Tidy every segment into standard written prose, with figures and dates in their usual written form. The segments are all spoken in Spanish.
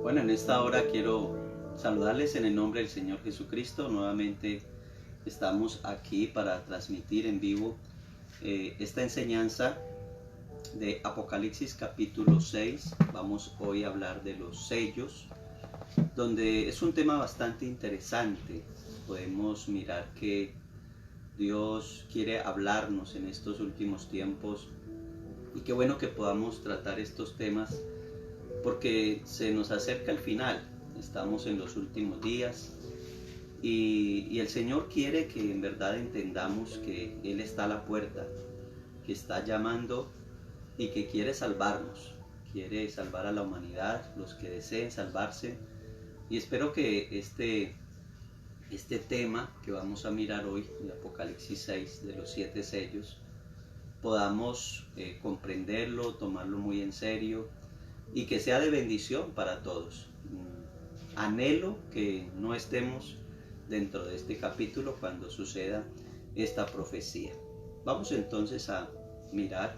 Bueno, en esta hora quiero saludarles en el nombre del Señor Jesucristo. Nuevamente estamos aquí para transmitir en vivo esta enseñanza de Apocalipsis capítulo 6. Vamos hoy a hablar de los sellos, donde es un tema bastante interesante. Podemos mirar que Dios quiere hablarnos en estos últimos tiempos y qué bueno que podamos tratar estos temas porque se nos acerca el final. Estamos en los últimos días y el Señor quiere que en verdad entendamos que Él está a la puerta, que está llamando y que quiere salvarnos, quiere salvar a la humanidad, los que deseen salvarse. Y espero que este tema que vamos a mirar hoy, de Apocalipsis 6, de los 7 sellos, podamos comprenderlo, tomarlo muy en serio y que sea de bendición para todos. Anhelo que no estemos dentro de este capítulo cuando suceda esta profecía. Vamos entonces a mirar.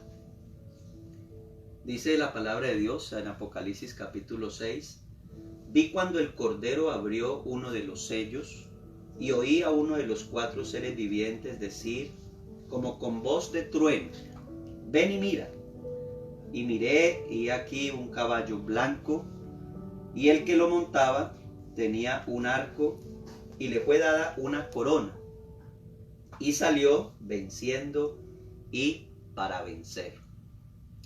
Dice la palabra de Dios en Apocalipsis capítulo 6: Vi cuando el Cordero abrió uno de los sellos y oí a uno de los 4 seres vivientes decir, como con voz de trueno: ven y mira. Y miré, y aquí un caballo blanco, y el que lo montaba tenía un arco, y le fue dada una corona, y salió venciendo y para vencer.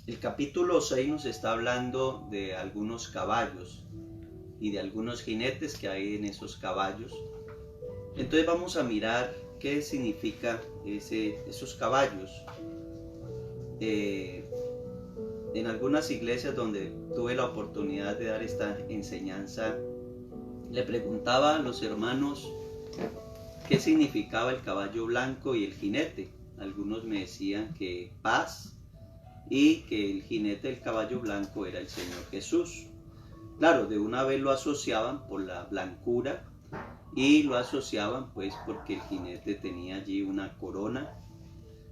El capítulo 6 nos está hablando de algunos caballos y de algunos jinetes que hay en esos caballos. Entonces vamos a mirar qué significa esos caballos. En algunas iglesias donde tuve la oportunidad de dar esta enseñanza, le preguntaba a los hermanos qué significaba el caballo blanco y el jinete. Algunos me decían que paz, y que el jinete del caballo blanco era el Señor Jesús. Claro, de una vez lo asociaban por la blancura y lo asociaban pues porque el jinete tenía allí una corona.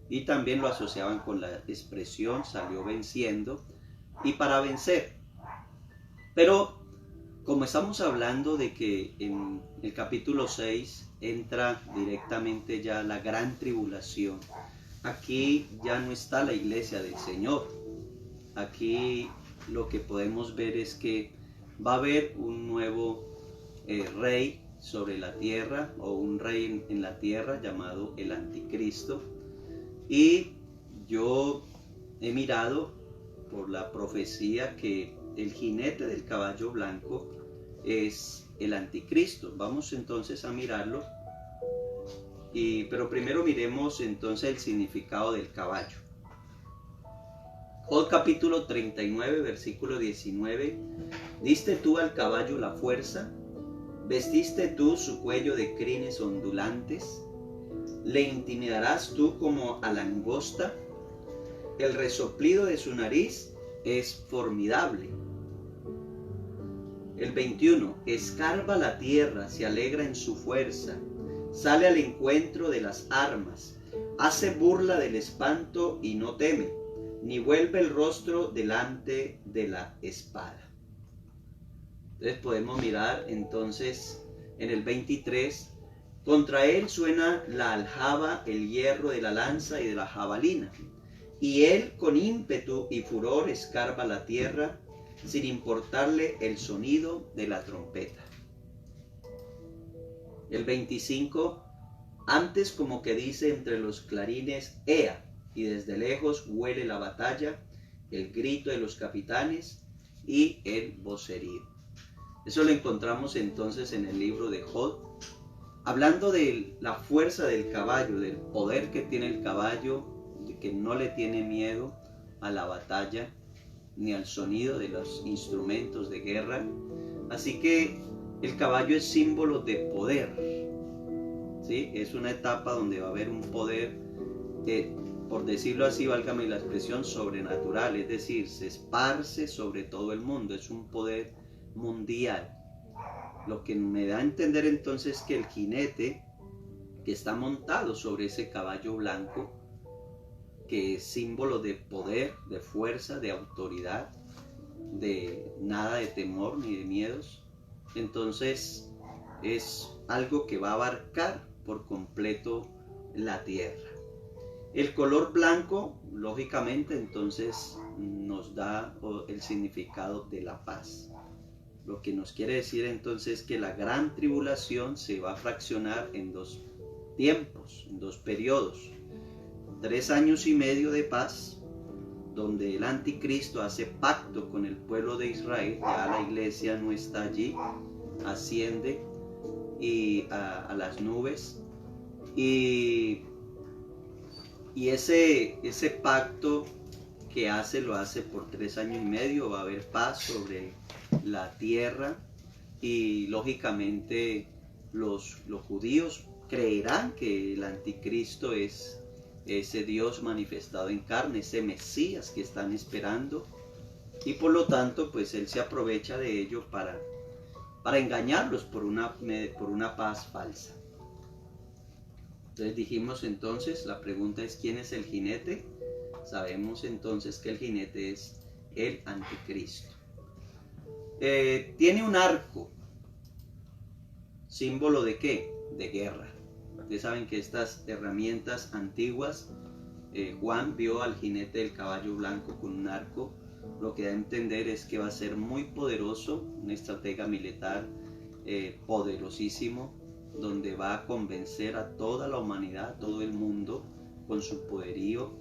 Y también lo asociaban con la expresión salió venciendo y para vencer. Pero como estamos hablando de que en el capítulo 6 entra directamente ya la gran tribulación, aquí ya no está la iglesia del Señor. Aquí lo que podemos ver es que va a haber un nuevo rey sobre la tierra, o un rey en la tierra llamado el Anticristo. Y yo he mirado por la profecía que el jinete del caballo blanco es el Anticristo. Vamos entonces a mirarlo, pero primero miremos entonces el significado del caballo. Job capítulo 39, versículo 19: ¿Diste tú al caballo la fuerza? ¿Vestiste tú su cuello de crines ondulantes? ¿Le intimidarás tú como a langosta? El resoplido de su nariz es formidable. El 21: Escarba la tierra, se alegra en su fuerza, sale al encuentro de las armas, hace burla del espanto y no teme, ni vuelve el rostro delante de la espada. Entonces podemos mirar entonces en el 23: Contra él suena la aljaba, el hierro de la lanza y de la jabalina, y él con ímpetu y furor escarba la tierra, sin importarle el sonido de la trompeta. El 25: Antes como que dice entre los clarines, ea, y desde lejos huele la batalla, el grito de los capitanes y el vocerío. Eso lo encontramos entonces en el libro de Job, hablando de la fuerza del caballo, del poder que tiene el caballo, de que no le tiene miedo a la batalla ni al sonido de los instrumentos de guerra. Así que el caballo es símbolo de poder, ¿sí? Es una etapa donde va a haber un poder, por decirlo así, válgame la expresión, sobrenatural, es decir, se esparce sobre todo el mundo, es un poder mundial. Lo que me da a entender entonces que el jinete que está montado sobre ese caballo blanco, que es símbolo de poder, de fuerza, de autoridad, nada de temor ni de miedos. Entonces es algo que va a abarcar por completo la tierra. El color blanco, lógicamente, entonces nos da el significado de la paz. Lo que nos quiere decir entonces que la gran tribulación se va a fraccionar en dos tiempos, en dos periodos. 3 años y medio de paz, donde el anticristo hace pacto con el pueblo de Israel. Ya la iglesia no está allí, asciende a las nubes, y ese pacto que hace, lo hace por 3 años y medio. Va a haber paz sobre la tierra, y lógicamente los judíos creerán que el anticristo es ese Dios manifestado en carne, ese Mesías que están esperando, y por lo tanto pues él se aprovecha de ello para engañarlos por una paz falsa. Entonces dijimos entonces, la pregunta es ¿quién es el jinete? Sabemos entonces que el jinete es el anticristo. Tiene un arco, símbolo ¿de qué? De guerra. Ustedes saben que estas herramientas antiguas, Juan vio al jinete del caballo blanco con un arco. Lo que da a entender es que va a ser muy poderoso, un estratega militar poderosísimo, donde va a convencer a toda la humanidad, todo el mundo, con su poderío,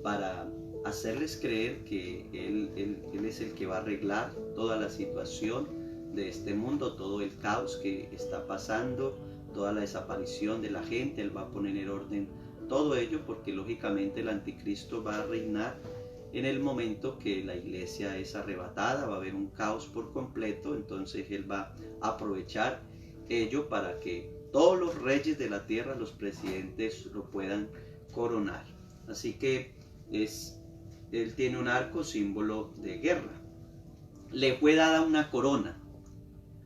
para hacerles creer que él es el que va a arreglar toda la situación de este mundo, todo el caos que está pasando, toda la desaparición de la gente. Él va a poner en orden todo ello, porque lógicamente el anticristo va a reinar en el momento que la iglesia es arrebatada. Va a haber un caos por completo. Entonces él va a aprovechar ello para que todos los reyes de la tierra, los presidentes, lo puedan coronar. Así que él tiene un arco, símbolo de guerra. Le fue dada una corona.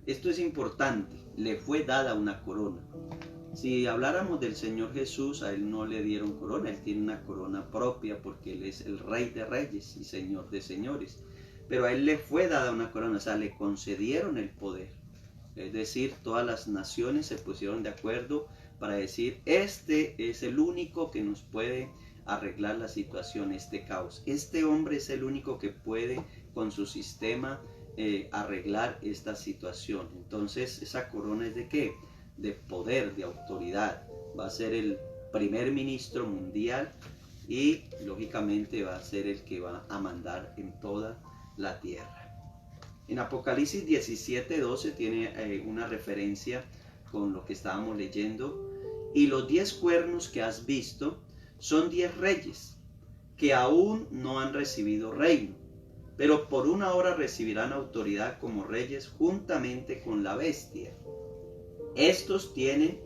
Esto es importante, le fue dada una corona. Si habláramos del Señor Jesús, a él no le dieron corona, él tiene una corona propia porque él es el Rey de Reyes y Señor de Señores. Pero a él le fue dada una corona, o sea, le concedieron el poder. Es decir, todas las naciones se pusieron de acuerdo para decir, este es el único que nos puede arreglar la situación, este caos. Este hombre es el único que puede, con su sistema, arreglar esta situación. Entonces, esa corona es ¿de qué? De poder, de autoridad. Va a ser el primer ministro mundial y, lógicamente, va a ser el que va a mandar en toda la tierra. En Apocalipsis 17:12 tiene una referencia con lo que estábamos leyendo. Y los 10 cuernos que has visto son 10 reyes que aún no han recibido reino, pero por una hora recibirán autoridad como reyes juntamente con la bestia. Estos tienen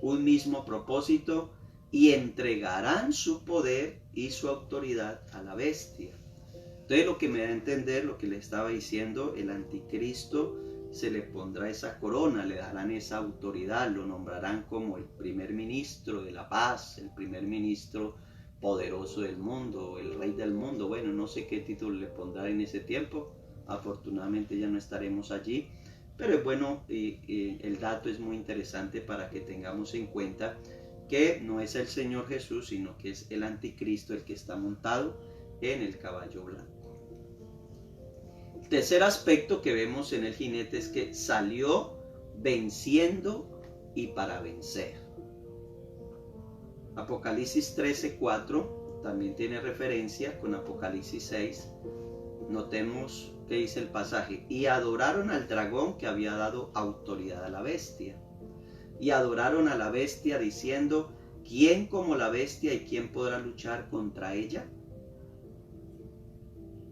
un mismo propósito y entregarán su poder y su autoridad a la bestia. Entonces lo que me da a entender, lo que le estaba diciendo, el anticristo se le pondrá esa corona, le darán esa autoridad, lo nombrarán como el primer ministro de la paz, el primer ministro poderoso del mundo, el rey del mundo. Bueno, no sé qué título le pondrá en ese tiempo, afortunadamente ya no estaremos allí, pero es bueno, el dato es muy interesante para que tengamos en cuenta que no es el Señor Jesús, sino que es el anticristo el que está montado en el caballo blanco. El tercer aspecto que vemos en el jinete es que salió venciendo y para vencer. Apocalipsis 13:4 también tiene referencia con Apocalipsis 6. Notemos que dice el pasaje: y adoraron al dragón que había dado autoridad a la bestia. Y adoraron a la bestia diciendo: ¿quién como la bestia y quién podrá luchar contra ella?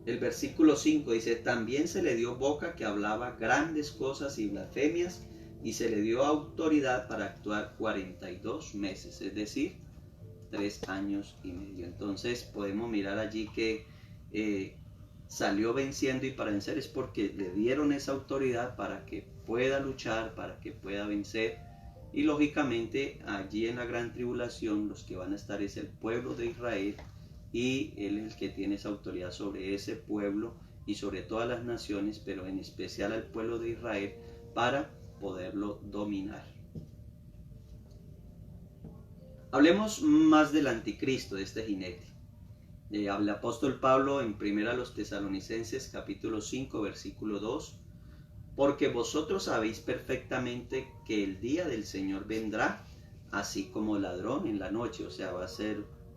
El versículo 5 dice: también se le dio boca que hablaba grandes cosas y blasfemias, y se le dio autoridad para actuar 42 meses, es decir, 3 años y medio. Entonces podemos mirar allí que salió venciendo y para vencer es porque le dieron esa autoridad para que pueda luchar, para que pueda vencer. Y lógicamente allí en la gran tribulación los que van a estar es el pueblo de Israel, y él es el que tiene esa autoridad sobre ese pueblo y sobre todas las naciones, pero en especial al pueblo de Israel, para poderlo dominar. Hablemos más del anticristo, de este jinete. El apóstol Pablo en 1 Tesalonicenses capítulo 5 versículo 2: porque vosotros sabéis perfectamente que el día del Señor vendrá así como ladrón en la noche. O sea,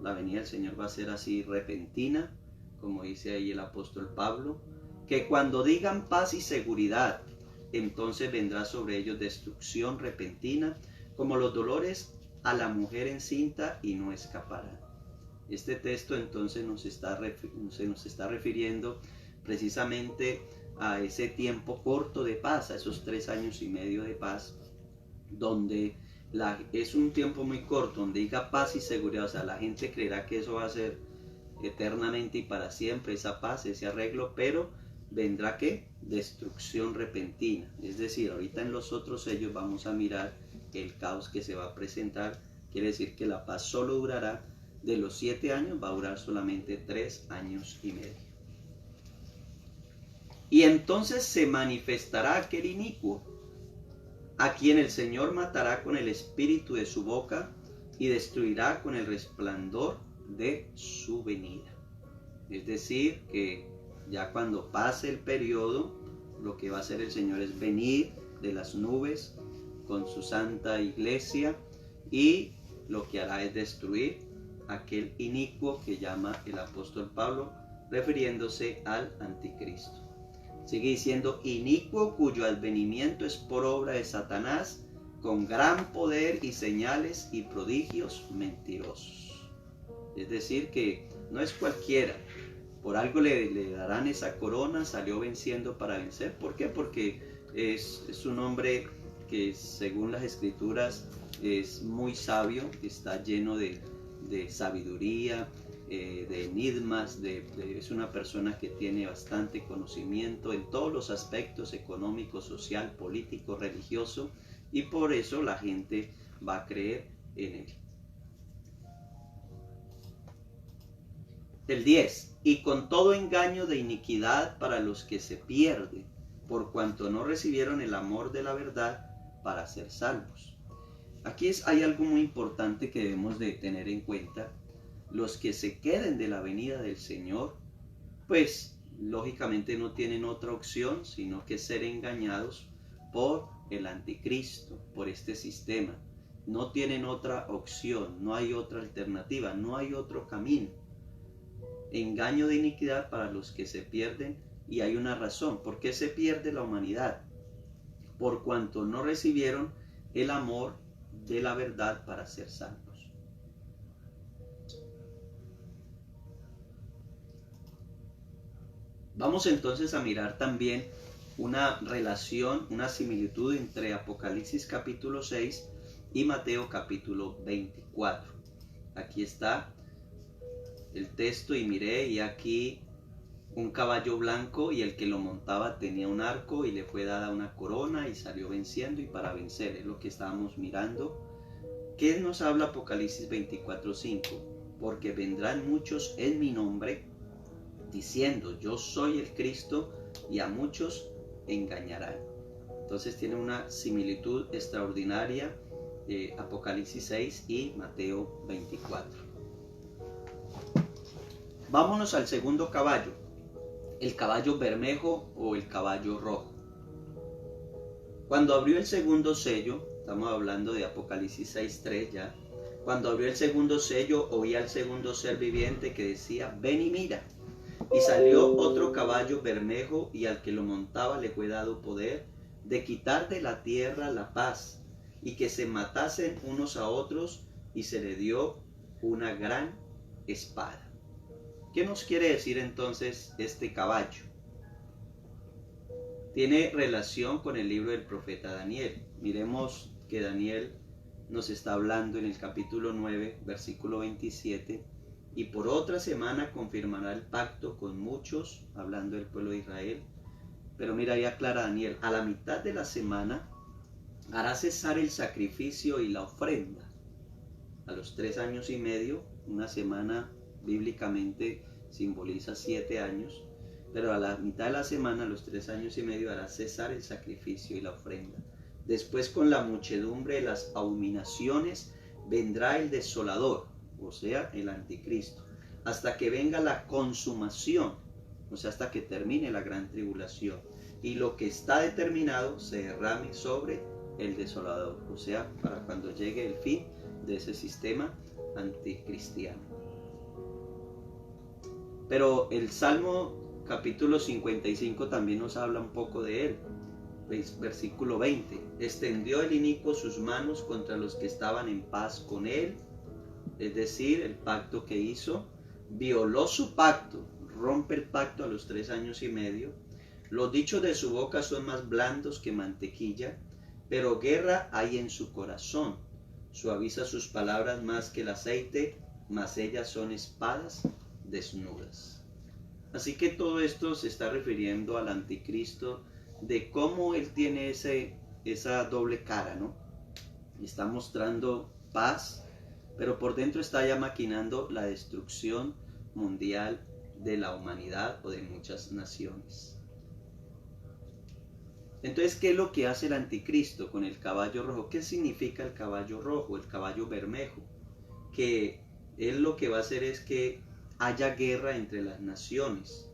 la venida del Señor va a ser así repentina, como dice ahí el apóstol Pablo, que cuando digan paz y seguridad, entonces vendrá sobre ellos destrucción repentina, como los dolores a la mujer encinta, y no escaparán. Este texto entonces se nos está refiriendo precisamente a ese tiempo corto de paz, a esos 3 años y medio de paz, donde es un tiempo muy corto, donde diga paz y seguridad. O sea, la gente creerá que eso va a ser eternamente y para siempre, esa paz, ese arreglo, pero vendrá ¿qué? Destrucción repentina. Es decir, ahorita en los otros sellos vamos a mirar el caos que se va a presentar. Quiere decir que la paz solo durará, de los 7 años va a durar solamente 3 años y medio. Y entonces se manifestará aquel inicuo, a quien el Señor matará con el espíritu de su boca y destruirá con el resplandor de su venida. Es decir, que ya cuando pase el periodo, lo que va a hacer el Señor es venir de las nubes con su santa iglesia, y lo que hará es destruir aquel inicuo que llama el apóstol Pablo, refiriéndose al anticristo. Sigue diciendo: inicuo, cuyo advenimiento es por obra de Satanás, con gran poder y señales y prodigios mentirosos. Es decir, que no es cualquiera. Por algo le darán esa corona. Salió venciendo para vencer. ¿Por qué? Porque es un hombre que, según las escrituras, es muy sabio, está lleno de sabiduría, de enigmas, es una persona que tiene bastante conocimiento en todos los aspectos económico, social, político, religioso, y por eso la gente va a creer en él. El 10: y con todo engaño de iniquidad para los que se pierden, por cuanto no recibieron el amor de la verdad para ser salvos. Aquí hay algo muy importante que debemos de tener en cuenta. Los que se queden de la venida del Señor, pues lógicamente no tienen otra opción sino que ser engañados por el anticristo, por este sistema. No tienen otra opción, no hay otra alternativa, no hay otro camino. Engaño de iniquidad para los que se pierden, y hay una razón. ¿Por qué se pierde la humanidad? Por cuanto no recibieron el amor de la verdad para ser salvos. Vamos entonces a mirar también una relación, una similitud entre Apocalipsis capítulo 6 y Mateo capítulo 24. Aquí está el texto: y miré, y aquí un caballo blanco, y el que lo montaba tenía un arco, y le fue dada una corona, y salió venciendo y para vencer. Es lo que estábamos mirando. ¿Qué nos habla Apocalipsis 24:5? Porque vendrán muchos en mi nombre, diciendo: yo soy el Cristo, y a muchos engañarán. Entonces tiene una similitud extraordinaria Apocalipsis 6 y Mateo 24. Vámonos al segundo caballo, el caballo bermejo o el caballo rojo. Cuando abrió el segundo sello, estamos hablando de Apocalipsis 6:3 ya. Cuando abrió el segundo sello, oí al segundo ser viviente que decía: ven y mira. Y salió otro caballo bermejo, y al que lo montaba le fue dado poder de quitar de la tierra la paz, y que se matasen unos a otros, y se le dio una gran espada. ¿Qué nos quiere decir entonces este caballo? Tiene relación con el libro del profeta Daniel. Miremos que Daniel nos está hablando en el capítulo 9, versículo 27. Y por otra semana confirmará el pacto con muchos, hablando del pueblo de Israel. Pero mira, ahí aclara Daniel: a la mitad de la semana hará cesar el sacrificio y la ofrenda. A los 3 años y medio, una semana bíblicamente simboliza 7 años. pero a la mitad de la semana, los 3 años y medio, hará cesar el sacrificio y la ofrenda. Después, con la muchedumbre de las abominaciones, vendrá el desolador, o sea, el anticristo, hasta que venga la consumación, o sea, hasta que termine la gran tribulación, y lo que está determinado se derrame sobre el desolador, o sea, para cuando llegue el fin de ese sistema anticristiano. Pero el Salmo capítulo 55 también nos habla un poco de él. Versículo 20: extendió el inicuo sus manos contra los que estaban en paz con él, es decir, el pacto que hizo, violó su pacto, rompe el pacto a los 3 años y medio. Los dichos de su boca son más blandos que mantequilla, pero guerra hay en su corazón. Suaviza sus palabras más que el aceite, mas ellas son espadas desnudas. Así que todo esto se está refiriendo al anticristo, de cómo él tiene esa doble cara, ¿no? Está mostrando paz, pero por dentro está ya maquinando la destrucción mundial de la humanidad o de muchas naciones. Entonces, ¿qué es lo que hace el anticristo con el caballo rojo? ¿Qué significa el caballo rojo, el caballo bermejo? Que él lo que va a hacer es que haya guerra entre las naciones,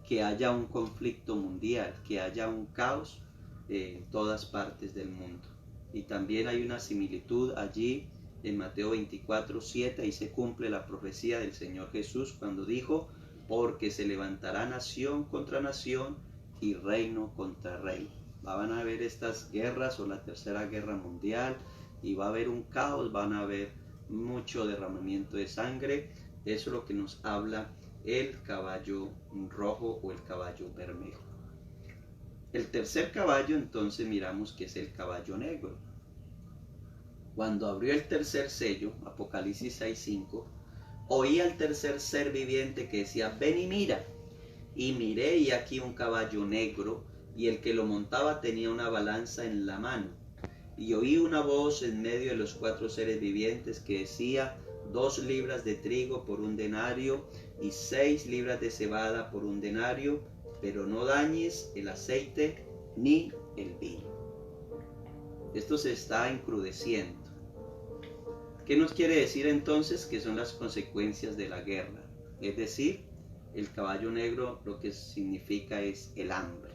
que haya un conflicto mundial, que haya un caos en todas partes del mundo. Y también hay una similitud allí en Mateo 24:7, ahí se cumple la profecía del Señor Jesús cuando dijo: porque se levantará nación contra nación y reino contra reino. Van a haber estas guerras o la tercera guerra mundial, y va a haber un caos, van a haber mucho derramamiento de sangre. Eso es lo que nos habla el caballo rojo o el caballo bermejo. El tercer caballo, entonces, miramos que es el caballo negro. Cuando abrió el tercer sello, Apocalipsis 6:5, oí al tercer ser viviente que decía: ven y mira. Y miré, y aquí un caballo negro, y el que lo montaba tenía una balanza en la mano. Y oí una voz en medio de los 4 seres vivientes que decía: 2 libras de trigo por 1 denario, y 6 libras de cebada por 1 denario, pero no dañes el aceite ni el vino. Esto se está encrudeciendo. ¿Qué nos quiere decir entonces? Que son las consecuencias de la guerra. Es decir, el caballo negro lo que significa es el hambre.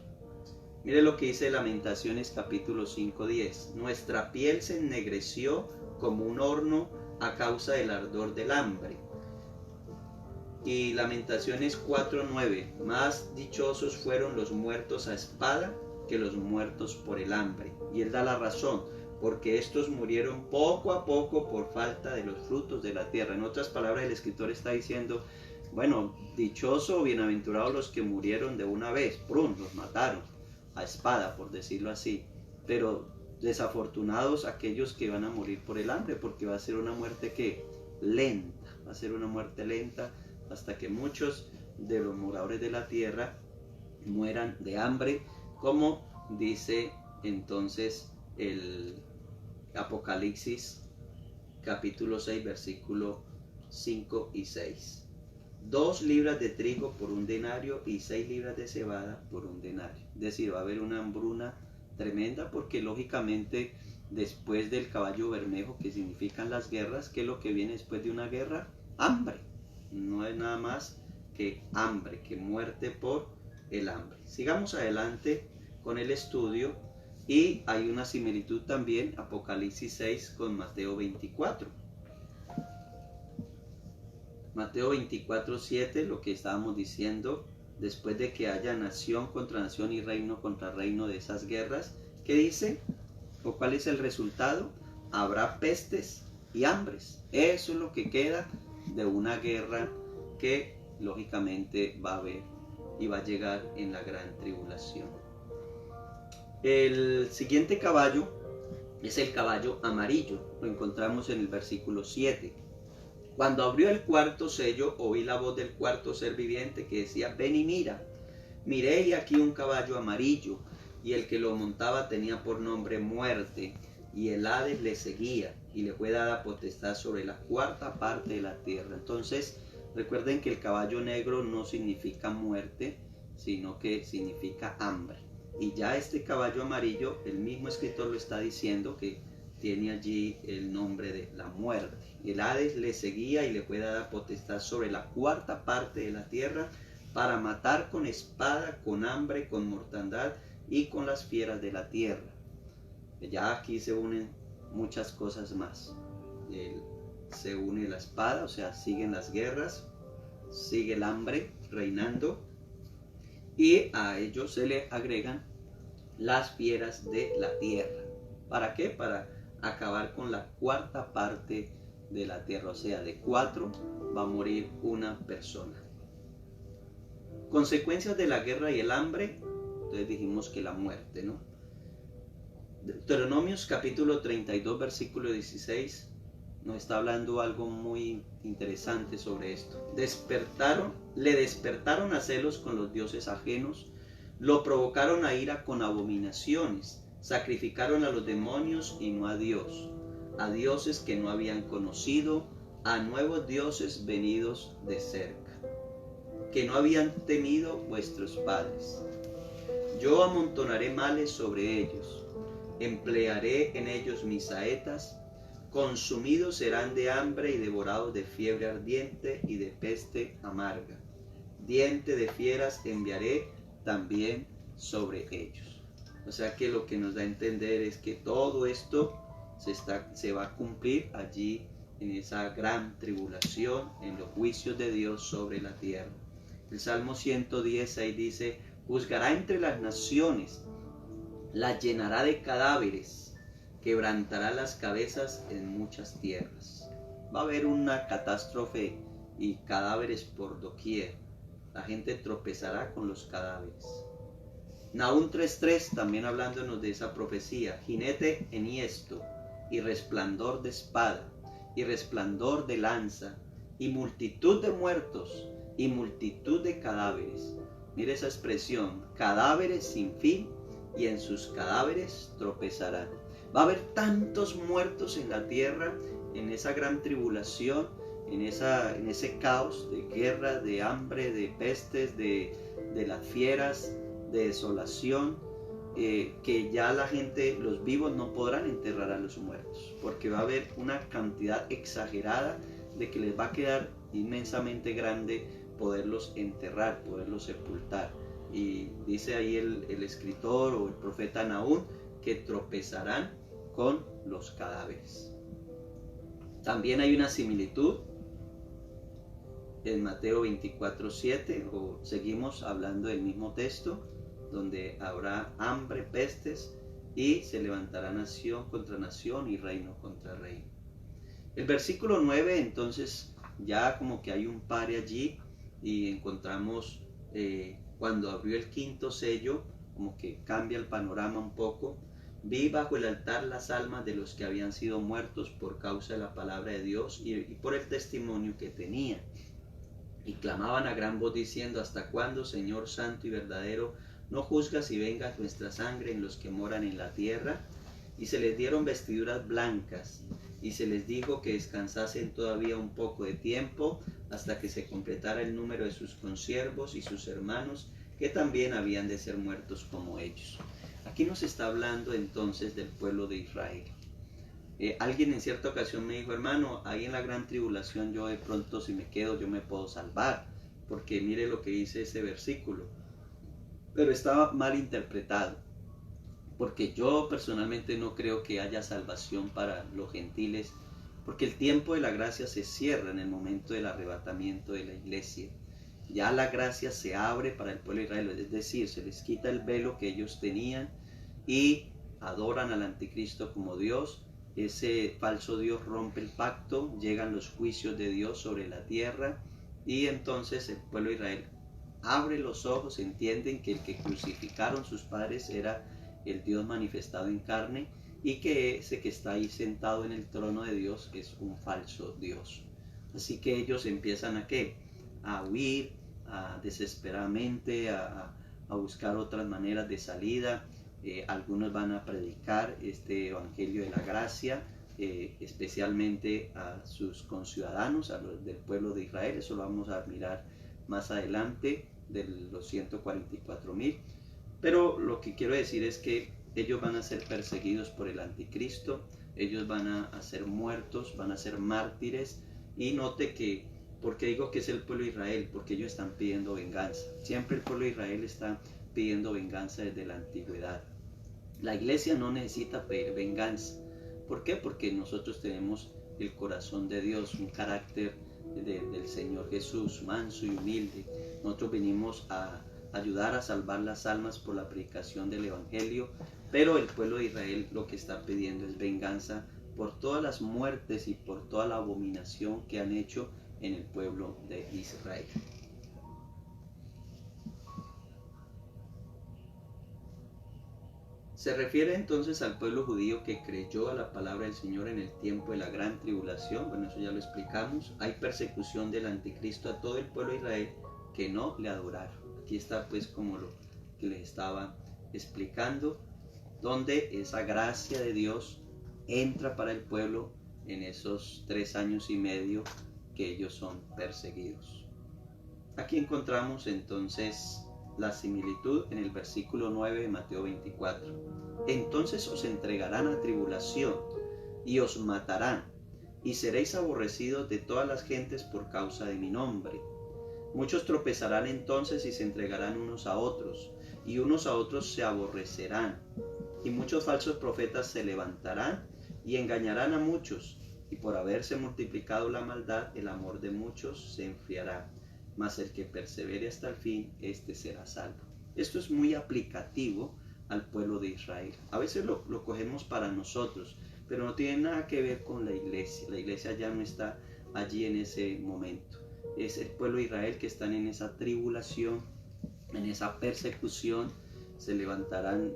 Mire lo que dice Lamentaciones capítulo 5:10. Nuestra piel se ennegreció como un horno a causa del ardor del hambre. Y Lamentaciones 4:9. Más dichosos fueron los muertos a espada que los muertos por el hambre. Y él da la razón, porque estos murieron poco a poco por falta de los frutos de la tierra. En otras palabras, el escritor está diciendo: bueno, dichoso o bienaventurados los que murieron de una vez, ¡prum!, los mataron a espada, por decirlo así. Pero desafortunados aquellos que van a morir por el hambre, porque va a ser una muerte que lenta, va a ser una muerte lenta hasta que muchos de los moradores de la tierra mueran de hambre, como dice entonces el Apocalipsis capítulo 6 versículo 5 y 6. 2 libras de trigo por 1 denario y 6 libras de cebada por 1 denario. Es decir, va a haber una hambruna tremenda, porque lógicamente después del caballo bermejo, que significan las guerras, ¿qué es lo que viene después de una guerra? Hambre. No es nada más que hambre, que muerte por el hambre. Sigamos adelante con el estudio, y hay una similitud también, Apocalipsis 6 con Mateo 24. Mateo 24:7, lo que estábamos diciendo, después de que haya nación contra nación y reino contra reino de esas guerras, ¿qué dice? ¿O cuál es el resultado? Habrá pestes y hambres. Eso es lo que queda de una guerra que lógicamente va a haber y va a llegar en la gran tribulación. El siguiente caballo es el caballo amarillo. Lo encontramos en el versículo 7. Cuando abrió el cuarto sello, oí la voz del cuarto ser viviente que decía: ven y mira. Miré, y aquí un caballo amarillo, y el que lo montaba tenía por nombre Muerte, y el Hades le seguía, y le fue dada potestad sobre la 4ª parte de la tierra. Entonces, recuerden que el caballo negro no significa muerte, sino que significa hambre. Y ya este caballo amarillo, el mismo escritor lo está diciendo, que tiene allí el nombre de la muerte. El Hades le seguía y le fue dada potestad sobre la cuarta parte de la tierra para matar con espada, con hambre, con mortandad y con las fieras de la tierra. Ya aquí se unen muchas cosas más. Se une la espada, o sea, siguen las guerras, sigue el hambre reinando, y a ellos se le agregan las fieras de la tierra. ¿Para qué? Para acabar con la cuarta parte de la tierra, o sea, de 4 va a morir una persona. Consecuencias de la guerra y el hambre, entonces dijimos que la muerte, ¿no? Deuteronomios capítulo 32 versículo 16 nos está hablando algo muy interesante sobre esto. Le despertaron a celos con los dioses ajenos, lo provocaron a ira con abominaciones, sacrificaron a los demonios y no a Dios, a dioses que no habían conocido, a nuevos dioses venidos de cerca, que no habían temido vuestros padres. Yo amontonaré males sobre ellos, emplearé en ellos mis saetas, consumidos serán de hambre y devorados de fiebre ardiente y de peste amarga. Diente de fieras enviaré también sobre ellos. O sea que lo que nos da a entender es que todo esto se va a cumplir allí en esa gran tribulación, en los juicios de Dios sobre la tierra. El Salmo 116 dice: juzgará entre las naciones, las llenará de cadáveres, quebrantará las cabezas en muchas tierras. Va a haber una catástrofe y cadáveres por doquier. La gente tropezará con los cadáveres. Nahum 3:3 también hablándonos de esa profecía: jinete enhiesto y resplandor de espada y resplandor de lanza y multitud de muertos y multitud de cadáveres. Mire esa expresión: cadáveres sin fin, y en sus cadáveres tropezarán. Va a haber tantos muertos en la tierra, en esa gran tribulación, en ese caos de guerra, de hambre, de pestes, de las fieras, de desolación, que ya la gente, los vivos no podrán enterrar a los muertos, porque va a haber una cantidad exagerada de que les va a quedar inmensamente grande poderlos enterrar, poderlos sepultar. Y dice ahí el escritor o el profeta Nahum que tropezarán con los cadáveres. También hay una similitud en Mateo 24:7, o seguimos hablando del mismo texto, donde habrá hambre, pestes, y se levantará nación contra nación y reino contra reino. El versículo 9, entonces, ya como que hay un pare allí, y encontramos cuando abrió el quinto sello, como que cambia el panorama un poco. Vi bajo el altar las almas de los que habían sido muertos por causa de la palabra de Dios y por el testimonio que tenían. Y clamaban a gran voz diciendo: ¿hasta cuándo, Señor santo y verdadero, no juzgas y vengas nuestra sangre en los que moran en la tierra? Y se les dieron vestiduras blancas, y se les dijo que descansasen todavía un poco de tiempo, hasta que se completara el número de sus consiervos y sus hermanos, que también habían de ser muertos como ellos. Aquí nos está hablando entonces del pueblo de Israel. Alguien en cierta ocasión me dijo: hermano, ahí en la gran tribulación yo de pronto, si me quedo, yo me puedo salvar, porque mire lo que dice ese versículo. Pero estaba mal interpretado, porque yo personalmente no creo que haya salvación para los gentiles, porque el tiempo de la gracia se cierra en el momento del arrebatamiento de la iglesia. Ya la gracia se abre para el pueblo de Israel, es decir, se les quita el velo que ellos tenían y adoran al anticristo como Dios. Ese falso Dios rompe el pacto, llegan los juicios de Dios sobre la tierra, y entonces el pueblo de Israel abre los ojos, entienden que el que crucificaron sus padres era el Dios manifestado en carne, y que ese que está ahí sentado en el trono de Dios es un falso Dios. Así que ellos empiezan a ¿qué? A huir desesperadamente, a buscar otras maneras de salida. Algunos van a predicar este evangelio de la gracia, especialmente a sus conciudadanos, a los del pueblo de Israel. Eso lo vamos a mirar más adelante. de los 144,000. Pero lo que quiero decir es que ellos van a ser perseguidos por el anticristo, ellos van a ser muertos, van a ser mártires. Y note que, ¿por qué digo que es el pueblo de Israel? Porque ellos están pidiendo venganza. Siempre el pueblo de Israel está pidiendo venganza desde la antigüedad. La iglesia no necesita pedir venganza. ¿Por qué? Porque nosotros tenemos el corazón de Dios, un carácter del Señor Jesús, manso y humilde. Nosotros venimos a ayudar a salvar las almas por la predicación del Evangelio, pero el pueblo de Israel lo que está pidiendo es venganza por todas las muertes y por toda la abominación que han hecho en el pueblo de Israel. Se refiere entonces al pueblo judío que creyó a la palabra del Señor en el tiempo de la gran tribulación. Bueno, eso ya lo explicamos. Hay persecución del anticristo a todo el pueblo de Israel que no le adoraron. Aquí está pues como lo que les estaba explicando, donde esa gracia de Dios entra para el pueblo en esos 3 años y medio que ellos son perseguidos. Aquí encontramos entonces la similitud en el versículo 9 de Mateo 24. Entonces os entregarán a tribulación y os matarán, y seréis aborrecidos de todas las gentes por causa de mi nombre. Muchos tropezarán entonces y se entregarán unos a otros, y unos a otros se aborrecerán. Y muchos falsos profetas se levantarán y engañarán a muchos, y por haberse multiplicado la maldad, el amor de muchos se enfriará. Mas el que persevere hasta el fin, éste será salvo. Esto es muy aplicativo al pueblo de Israel. A veces lo cogemos para nosotros, pero no tiene nada que ver con la iglesia. La iglesia ya no está allí en ese momento. Es el pueblo de Israel que están en esa tribulación, en esa persecución. Se levantarán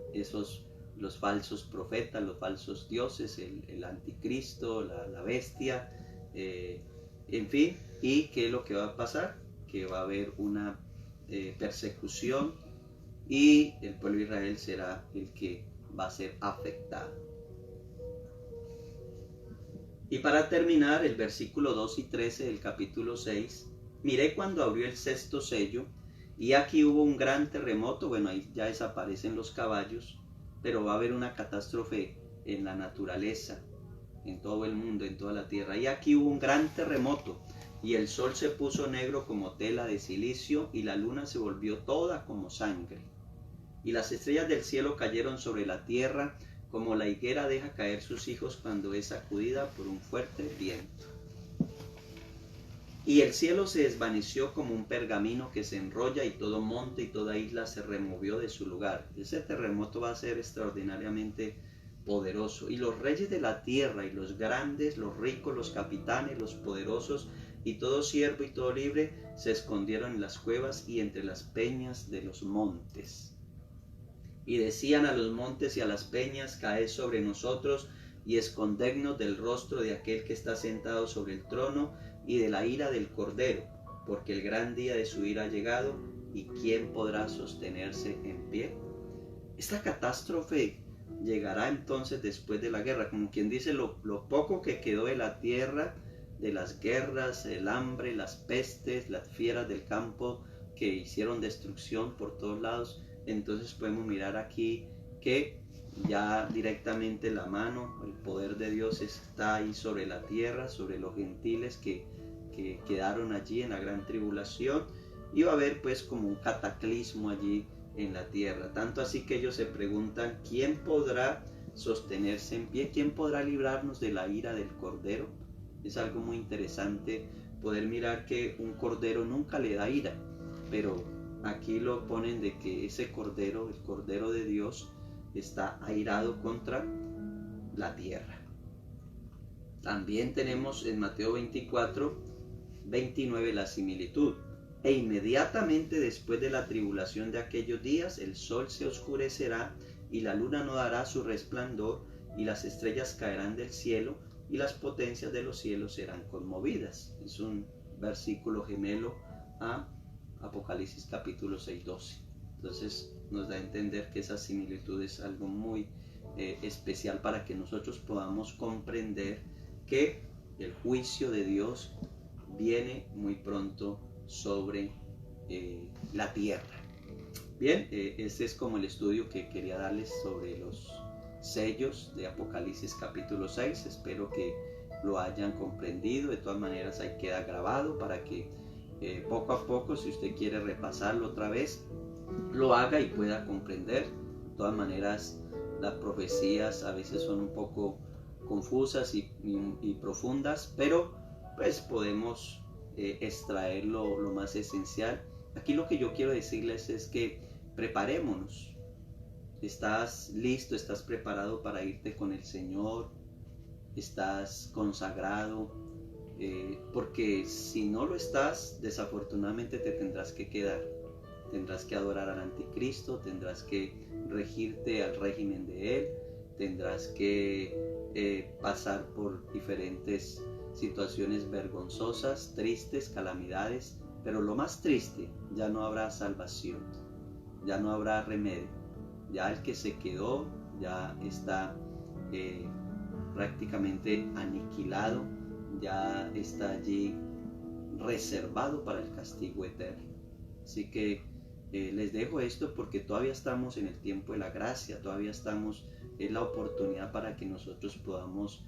los falsos profetas, los falsos dioses, el anticristo, la bestia, en fin. ¿Y qué es lo que va a pasar? Que va a haber una persecución y el pueblo de Israel será el que va a ser afectado. Y para terminar, el versículo 2 y 13 del capítulo 6, miré cuando abrió el 6º sello, y aquí hubo un gran terremoto. Bueno, ahí ya desaparecen los caballos, pero va a haber una catástrofe en la naturaleza, en todo el mundo, en toda la tierra. Y aquí hubo un gran terremoto, y el sol se puso negro como tela de silicio, y la luna se volvió toda como sangre. Y las estrellas del cielo cayeron sobre la tierra, como la higuera deja caer sus hijos cuando es sacudida por un fuerte viento. Y el cielo se desvaneció como un pergamino que se enrolla, y todo monte y toda isla se removió de su lugar. Ese terremoto va a ser extraordinariamente poderoso. Y los reyes de la tierra, y los grandes, los ricos, los capitanes, los poderosos, y todo siervo y todo libre, se escondieron en las cuevas y entre las peñas de los montes. Y decían a los montes y a las peñas: caed sobre nosotros y escondednos del rostro de aquel que está sentado sobre el trono y de la ira del Cordero, porque el gran día de su ira ha llegado, y ¿quién podrá sostenerse en pie? Esta catástrofe llegará entonces después de la guerra, como quien dice, lo poco que quedó de la tierra, de las guerras, el hambre, las pestes, las fieras del campo que hicieron destrucción por todos lados. Entonces podemos mirar aquí que ya directamente la mano, el poder de Dios está ahí sobre la tierra, sobre los gentiles que quedaron allí en la gran tribulación, y va a haber pues como un cataclismo allí en la tierra. Tanto así que ellos se preguntan: ¿quién podrá sostenerse en pie? ¿Quién podrá librarnos de la ira del Cordero? Es algo muy interesante poder mirar que un cordero nunca le da ira, pero aquí lo ponen de que ese cordero, el Cordero de Dios, está airado contra la tierra. También tenemos en Mateo 24, 29 la similitud. E inmediatamente después de la tribulación de aquellos días, el sol se oscurecerá y la luna no dará su resplandor, y las estrellas caerán del cielo, y las potencias de los cielos serán conmovidas. Es un versículo gemelo a Apocalipsis capítulo 6, 12. Entonces nos da a entender que esa similitud es algo muy especial para que nosotros podamos comprender que el juicio de Dios viene muy pronto sobre la tierra. Bien, este es como el estudio que quería darles sobre los sellos de Apocalipsis capítulo 6. Espero que lo hayan comprendido. De todas maneras ahí queda grabado para que poco a poco, si usted quiere repasarlo otra vez, lo haga y pueda comprender. De todas maneras, las profecías a veces son un poco confusas y profundas, pero pues podemos extraer lo más esencial. Aquí lo que yo quiero decirles es que preparémonos. ¿Estás listo? ¿Estás preparado para irte con el Señor? ¿Estás consagrado? Porque si no lo estás, desafortunadamente te tendrás que quedar. Tendrás que adorar al anticristo, tendrás que regirte al régimen de él, tendrás que pasar por diferentes situaciones vergonzosas, tristes, calamidades, pero lo más triste, ya no habrá salvación, ya no habrá remedio, ya el que se quedó ya está prácticamente aniquilado, ya está allí reservado para el castigo eterno. Así que les dejo esto porque todavía estamos en el tiempo de la gracia, todavía estamos en la oportunidad para que nosotros podamos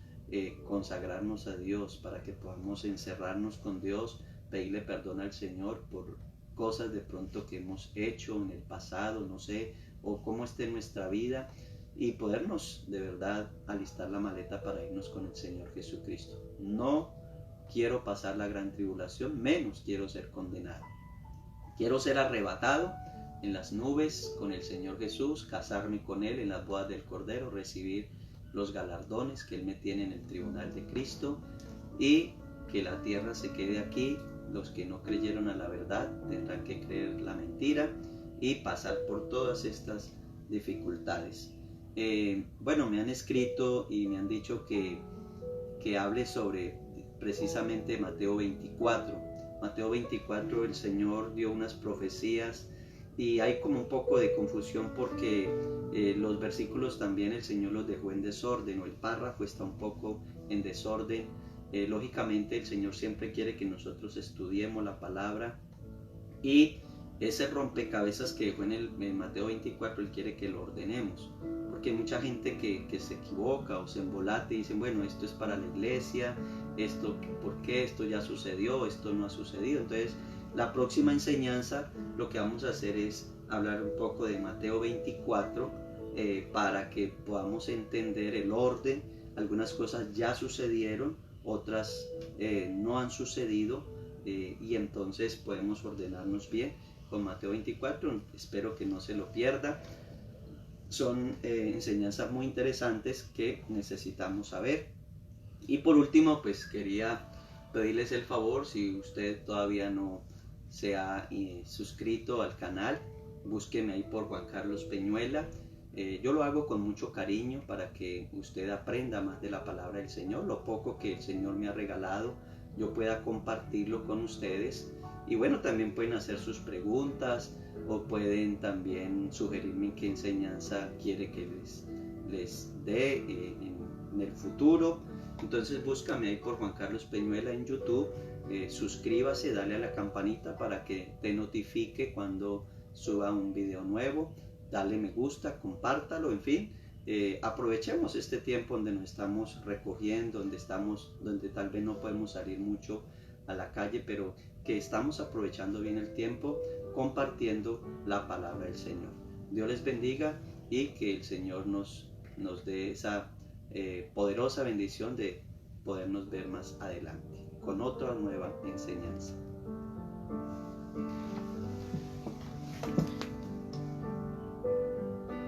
consagrarnos a Dios, para que podamos encerrarnos con Dios, pedirle perdón al Señor por cosas de pronto que hemos hecho en el pasado, no sé, o cómo esté nuestra vida, y podernos de verdad alistar la maleta para irnos con el Señor Jesucristo. No quiero pasar la gran tribulación, menos quiero ser condenado. Quiero ser arrebatado en las nubes con el Señor Jesús, casarme con Él en las bodas del Cordero, recibir los galardones que Él me tiene en el tribunal de Cristo, y que la tierra se quede aquí. Los que no creyeron a la verdad tendrán que creer la mentira y pasar por todas estas dificultades. Bueno, me han escrito y me han dicho que hable sobre precisamente Mateo 24. Mateo 24, el Señor dio unas profecías y hay como un poco de confusión porque los versículos también el Señor los dejó en desorden, o el párrafo está un poco en desorden. Lógicamente el Señor siempre quiere que nosotros estudiemos la palabra, y ese rompecabezas que dejó en Mateo 24, Él quiere que lo ordenemos, porque hay mucha gente que se equivoca o se embolate y dicen, bueno, esto es para la iglesia, esto, ¿por qué? Esto ya sucedió, esto no ha sucedido. Entonces, la próxima enseñanza, lo que vamos a hacer es hablar un poco de Mateo 24, para que podamos entender el orden. Algunas cosas ya sucedieron, otras no han sucedido, y entonces podemos ordenarnos bien con Mateo 24. Espero que no se lo pierda. Son enseñanzas muy interesantes que necesitamos saber. Y por último, pues quería pedirles el favor, si usted todavía no se ha suscrito al canal, búsqueme ahí por Juan Carlos Peñuela. Yo lo hago con mucho cariño para que usted aprenda más de la palabra del Señor. Lo poco que el Señor me ha regalado, yo pueda compartirlo con ustedes. Y bueno, también pueden hacer sus preguntas, o pueden también sugerirme qué enseñanza quiere que les dé en el futuro. Entonces búscame ahí por Juan Carlos Peñuela en YouTube, suscríbase, dale a la campanita para que te notifique cuando suba un video nuevo, dale me gusta, compártalo, en fin, aprovechemos este tiempo donde nos estamos recogiendo, donde tal vez no podemos salir mucho a la calle, pero que estamos aprovechando bien el tiempo compartiendo la palabra del Señor. Dios les bendiga y que el Señor nos dé esa poderosa bendición de podernos ver más adelante con otra nueva enseñanza.